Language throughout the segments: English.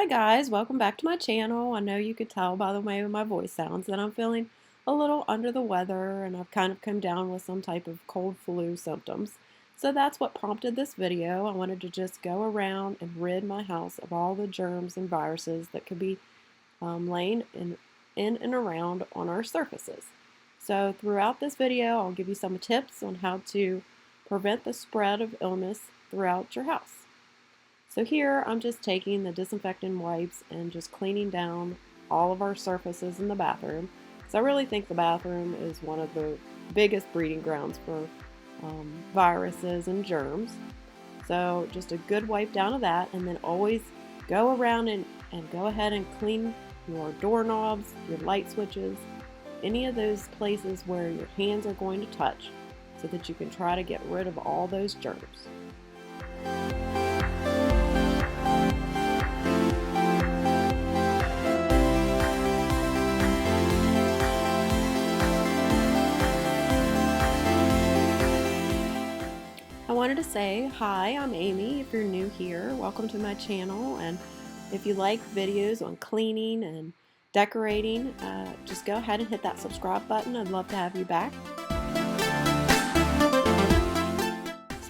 Hi guys, welcome back to my channel. I know you could tell by the way my voice sounds that I'm feeling a little under the weather and I've kind of come down with some type of cold flu symptoms. So that's what prompted this video. I wanted to just go around and rid my house of all the germs and viruses that could be laying in and around on our surfaces. So throughout this video, I'll give you some tips on how to prevent the spread of illness throughout your house. So here I'm just taking the disinfectant wipes and just cleaning down all of our surfaces in the bathroom. So I really think the bathroom is one of the biggest breeding grounds for viruses and germs. So just a good wipe down of that, and then always go around and go ahead and clean your doorknobs, your light switches, any of those places where your hands are going to touch so that you can try to get rid of all those germs. I wanted to say hi, I'm Amy. If you're new here, welcome to my channel, and if you like videos on cleaning and decorating, just go ahead and hit that subscribe button. I'd love to have you back.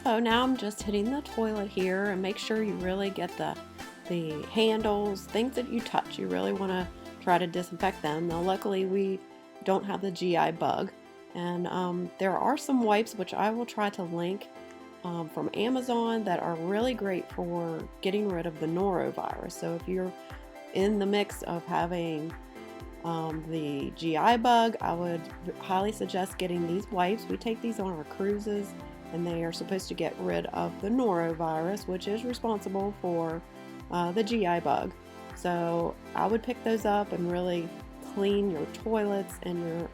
So now I'm just hitting the toilet here, and make sure you really get the handles, things that you touch. You really want to try to disinfect them. Now luckily we don't have the GI bug, and there are some wipes which I will try to link from Amazon that are really great for getting rid of the norovirus. So if you're in the mix of having the GI bug, I would highly suggest getting these wipes. We take these on our cruises, and they are supposed to get rid of the norovirus, which is responsible for the GI bug. So I would pick those up and really clean your toilets and your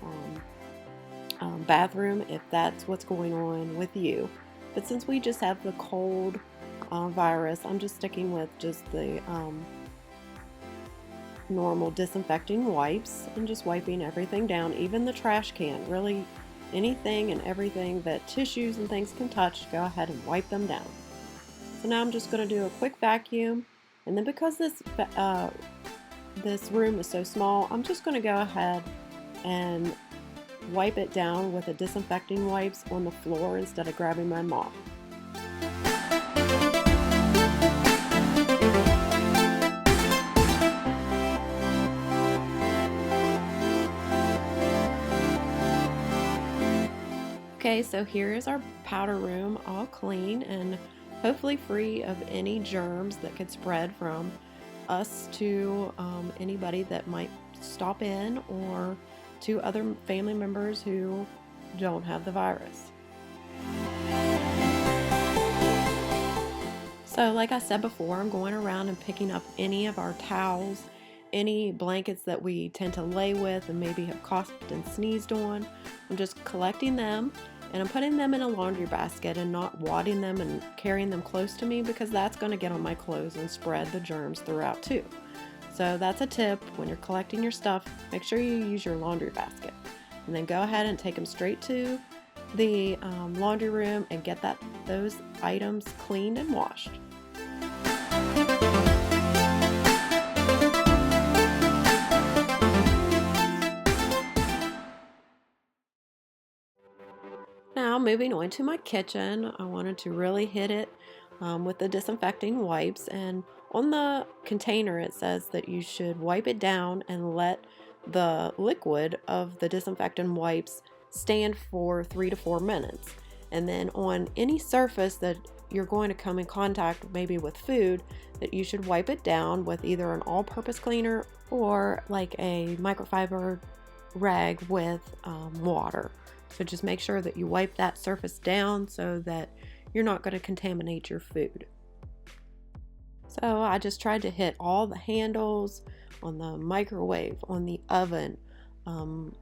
bathroom if that's what's going on with you. But since we just have the cold virus, I'm just sticking with just the normal disinfecting wipes and just wiping everything down, even the trash can. Really, anything and everything that tissues and things can touch, go ahead and wipe them down. So now I'm just going to do a quick vacuum, and then because this room is so small, I'm just going to go ahead and wipe it down with the disinfecting wipes on the floor instead of grabbing my mop. Okay, so here is our powder room all clean and hopefully free of any germs that could spread from us to anybody that might stop in, or to other family members who don't have the virus. So like I said before, I'm going around and picking up any of our towels, any blankets that we tend to lay with and maybe have coughed and sneezed on. I'm just collecting them, and I'm putting them in a laundry basket and not wadding them and carrying them close to me, because that's going to get on my clothes and spread the germs throughout too. So that's a tip. When you're collecting your stuff, make sure you use your laundry basket, and then go ahead and take them straight to the laundry room and get those items cleaned and washed. Now moving on to my kitchen, I wanted to really hit it with the disinfecting wipes, and on the container it says that you should wipe it down and let the liquid of the disinfectant wipes stand for 3 to 4 minutes. And then on any surface that you're going to come in contact maybe with food, that you should wipe it down with either an all-purpose cleaner or like a microfiber rag with water. So just make sure that you wipe that surface down so that you're not going to contaminate your food. So I just tried to hit all the handles on the microwave, on the oven,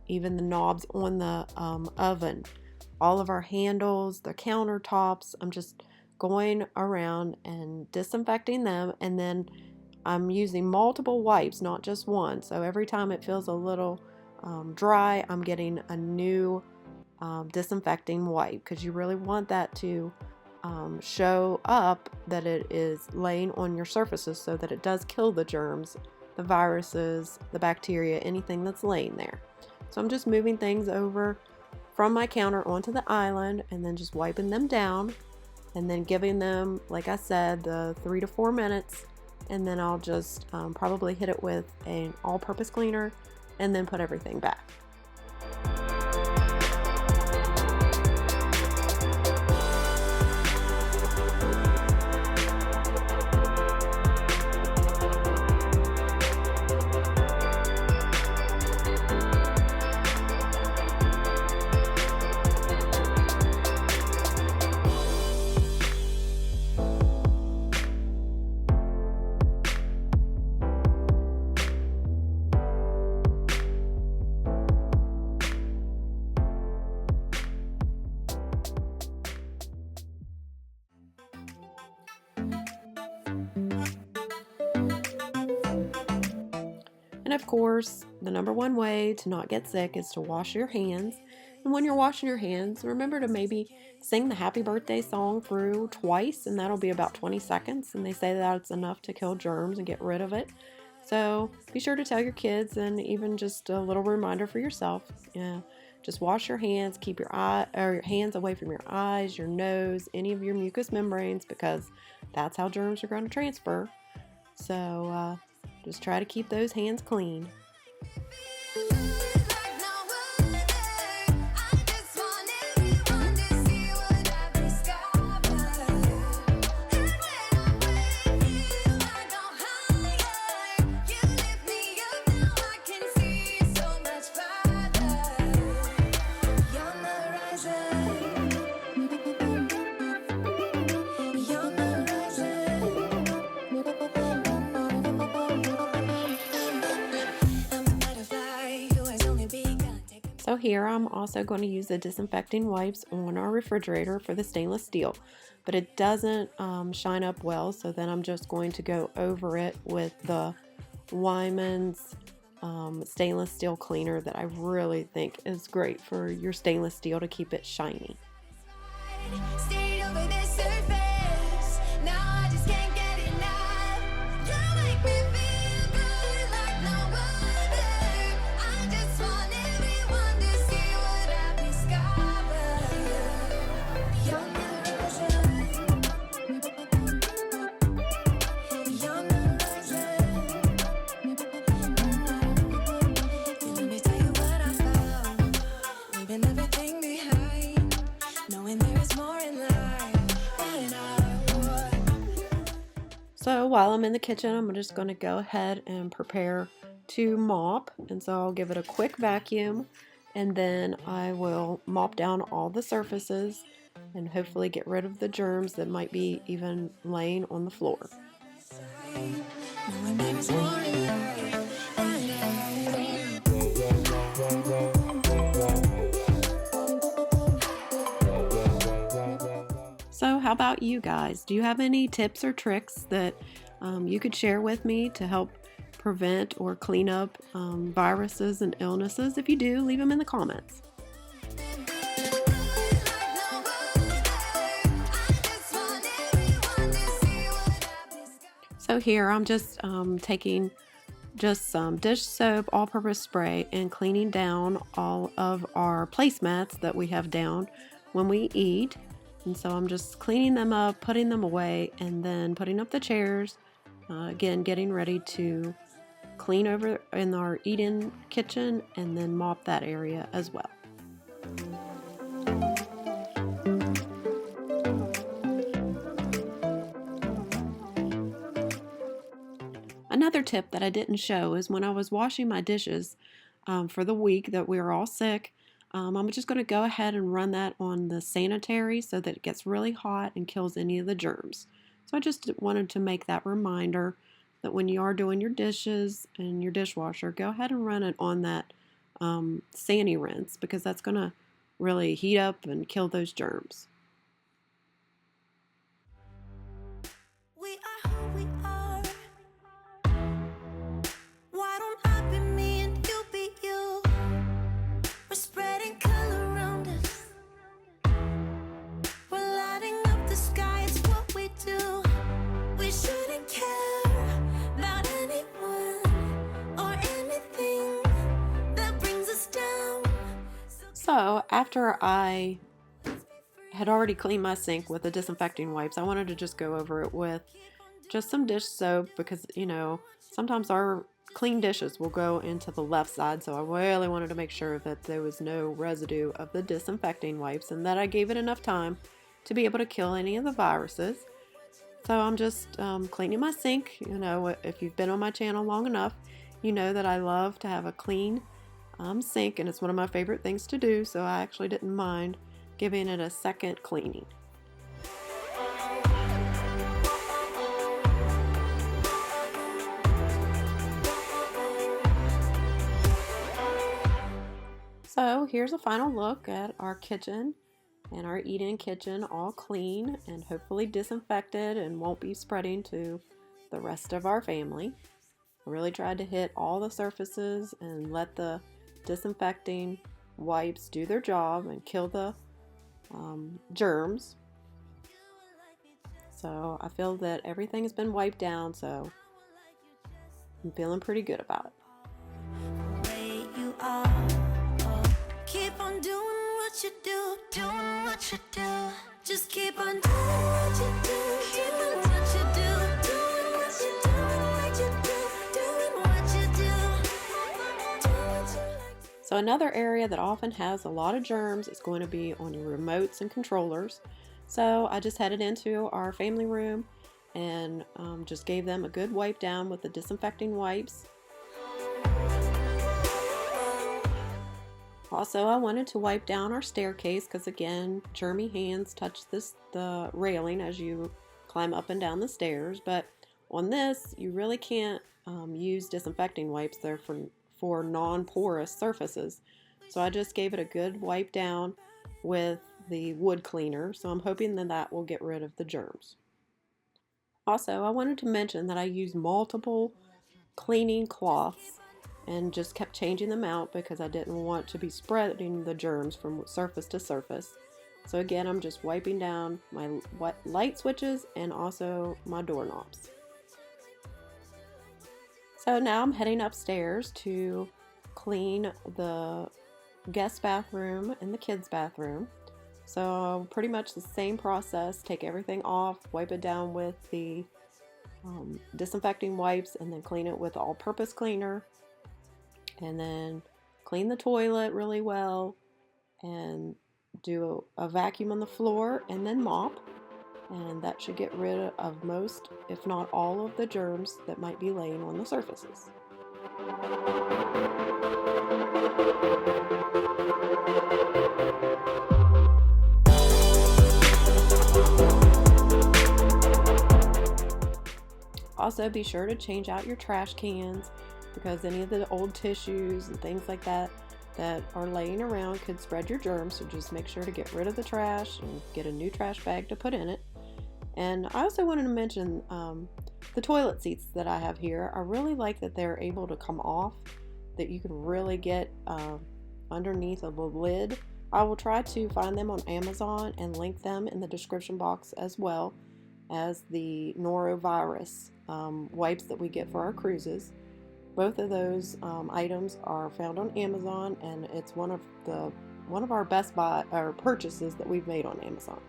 even the knobs on the oven, all of our handles, the countertops. I'm just going around and disinfecting them, and then I'm using multiple wipes, not just one. So every time it feels a little dry, I'm getting a new disinfecting wipe, because you really want that to show up that it is laying on your surfaces so that it does kill the germs, the viruses, the bacteria, anything that's laying there. So I'm just moving things over from my counter onto the island and then just wiping them down and then giving them, like I said, the 3 to 4 minutes, and then I'll just probably hit it with an all-purpose cleaner and then put everything back. And of course, the number one way to not get sick is to wash your hands. And when you're washing your hands, remember to maybe sing the happy birthday song through twice, and that'll be about 20 seconds. And they say that's enough to kill germs and get rid of it. So be sure to tell your kids, and even just a little reminder for yourself. Just wash your hands, keep your hands away from your eyes, your nose, any of your mucous membranes, because that's how germs are going to transfer. So just try to keep those hands clean. So here I'm also going to use the disinfecting wipes on our refrigerator for the stainless steel, but it doesn't shine up well, so then I'm just going to go over it with the Wyman's stainless steel cleaner that I really think is great for your stainless steel to keep it shiny. So while I'm in the kitchen, I'm just going to go ahead and prepare to mop. And so I'll give it a quick vacuum, and then I will mop down all the surfaces and hopefully get rid of the germs that might be even laying on the floor. So how about you guys? Do you have any tips or tricks that you could share with me to help prevent or clean up viruses and illnesses? If you do, leave them in the comments. So here I'm just taking just some dish soap, all-purpose spray, and cleaning down all of our placemats that we have down when we eat. And so I'm just cleaning them up, putting them away, and then putting up the chairs. Again, getting ready to clean over in our eat-in kitchen and then mop that area as well. Another tip that I didn't show is when I was washing my dishes for the week that we were all sick, I'm just going to go ahead and run that on the sanitary so that it gets really hot and kills any of the germs. So I just wanted to make that reminder that when you are doing your dishes and your dishwasher, go ahead and run it on that Sani rinse, because that's going to really heat up and kill those germs. We are who we are. Why don't I be me and you be you? We're spreading color around us. We're lighting up the sky. after I had already cleaned my sink with the disinfecting wipes, I wanted to just go over it with just some dish soap because, sometimes our clean dishes will go into the left side, so I really wanted to make sure that there was no residue of the disinfecting wipes and that I gave it enough time to be able to kill any of the viruses. So I'm just cleaning my sink. If you've been on my channel long enough, you know that I love to have a clean sink, and it's one of my favorite things to do, so I actually didn't mind giving it a second cleaning. So here's a final look at our kitchen and our eat-in kitchen, all clean and hopefully disinfected and won't be spreading to the rest of our family. I really tried to hit all the surfaces and let the disinfecting wipes do their job and kill the germs. So I feel that everything has been wiped down, so I'm feeling pretty good about it. You are. Keep on doing what you do, doing what you do. Just keep on doing what you do, doing what you do, doing what you do, what you do, doing what you do, do what you like to. So another area that often has a lot of germs is going to be on your remotes and controllers. So I just headed into our family room and just gave them a good wipe down with the disinfecting wipes. Also, I wanted to wipe down our staircase because, again, germy hands touch the railing as you climb up and down the stairs. But on this, you really can't use disinfecting wipes. They're for non-porous surfaces. So I just gave it a good wipe down with the wood cleaner. So I'm hoping that that will get rid of the germs. Also, I wanted to mention that I used multiple cleaning cloths and just kept changing them out because I didn't want to be spreading the germs from surface to surface. So again, I'm just wiping down my light switches and also my doorknobs. So now I'm heading upstairs to clean the guest bathroom and the kids' bathroom. So pretty much the same process, take everything off, wipe it down with the disinfecting wipes, and then clean it with the all-purpose cleaner. And then clean the toilet really well and do a vacuum on the floor and then mop. And that should get rid of most, if not all, of the germs that might be laying on the surfaces. Also, be sure to change out your trash cans because any of the old tissues and things like that that are laying around could spread your germs. So just make sure to get rid of the trash and get a new trash bag to put in it. And I also wanted to mention the toilet seats that I have here. I really like that they're able to come off, that you can really get underneath of the lid. I will try to find them on Amazon and link them in the description box, as well as the Norovirus wipes that we get for our cruises. Both of those items are found on Amazon, and it's one of our best purchases that we've made on Amazon.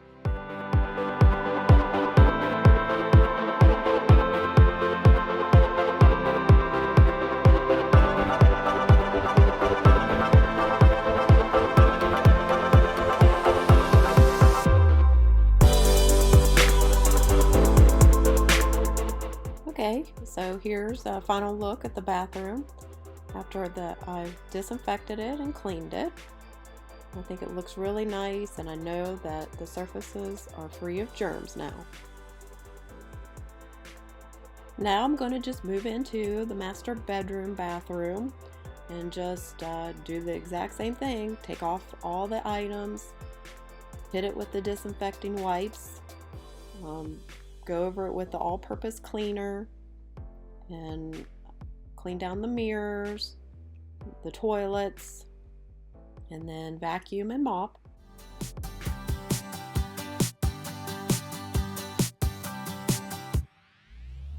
Okay, so here's a final look at the bathroom after I've disinfected it and cleaned it. I think it looks really nice, and I know that the surfaces are free of germs now. Now I'm going to just move into the master bedroom bathroom and just do the exact same thing. Take off all the items, hit it with the disinfecting wipes, go over it with the all-purpose cleaner, and clean down the mirrors, the toilets, and then vacuum and mop.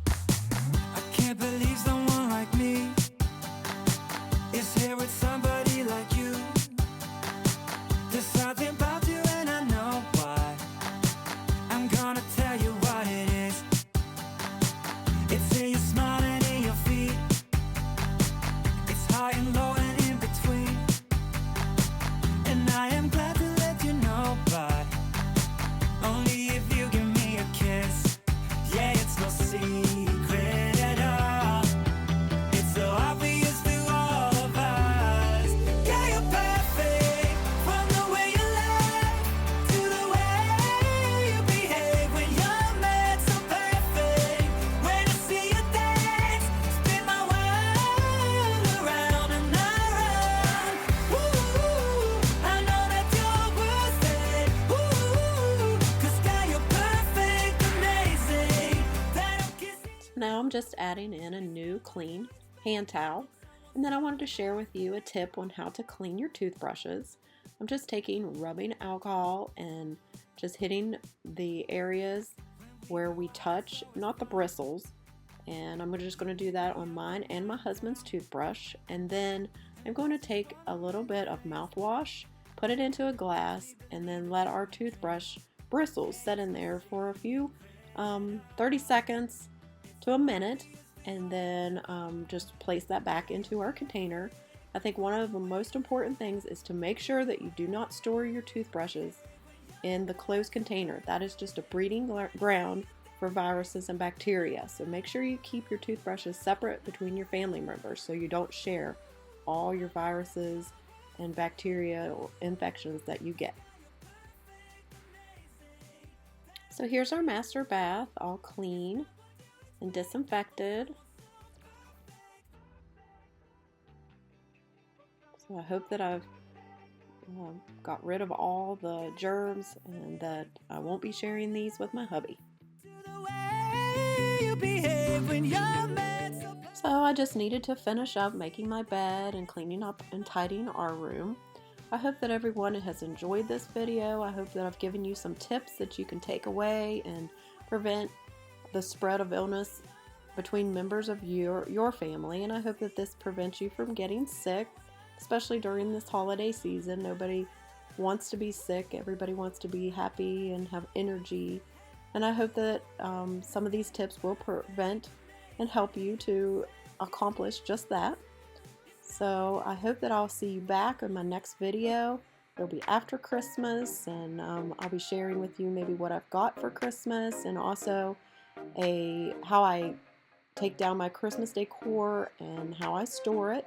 I can't believe someone like me is here with somebody like you. Decide I'm just adding in a new clean hand towel. And then I wanted to share with you a tip on how to clean your toothbrushes. I'm just taking rubbing alcohol and just hitting the areas where we touch, not the bristles. And I'm just going to do that on mine and my husband's toothbrush. And then I'm going to take a little bit of mouthwash, put it into a glass, and then let our toothbrush bristles sit in there for a few 30 seconds to a minute, and then just place that back into our container. I think one of the most important things is to make sure that you do not store your toothbrushes in the closed container. That is just a breeding ground for viruses and bacteria. So make sure you keep your toothbrushes separate between your family members so you don't share all your viruses and bacteria or infections that you get. So here's our master bath, all clean and disinfected. So I hope that I've got rid of all the germs and that I won't be sharing these with my hubby. So I just needed to finish up making my bed and cleaning up and tidying our room. I hope that everyone has enjoyed this video. I hope that I've given you some tips that you can take away and prevent the spread of illness between members of your family. And I hope that this prevents you from getting sick, especially during this holiday season. Nobody wants to be sick. Everybody wants to be happy and have energy. And I hope that some of these tips will prevent and help you to accomplish just that. So I hope that I'll see you back in my next video. It'll be after Christmas, and I'll be sharing with you maybe what I've got for Christmas, and also how I take down my Christmas decor and how I store it.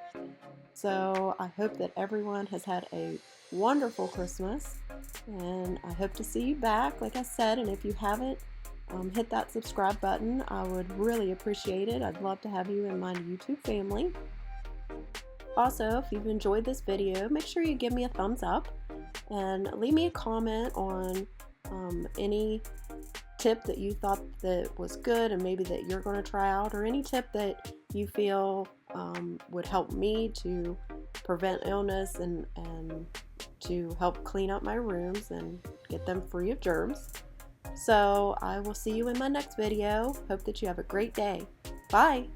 So I hope that everyone has had a wonderful Christmas, and I hope to see you back, like I said. And if you haven't, hit that subscribe button. I would really appreciate it. I'd love to have you in my YouTube family. Also, if you've enjoyed this video, make sure you give me a thumbs up and leave me a comment on any tip that you thought that was good and maybe that you're going to try out, or any tip that you feel would help me to prevent illness and to help clean up my rooms and get them free of germs. So I will see you in my next video. Hope that you have a great day. Bye!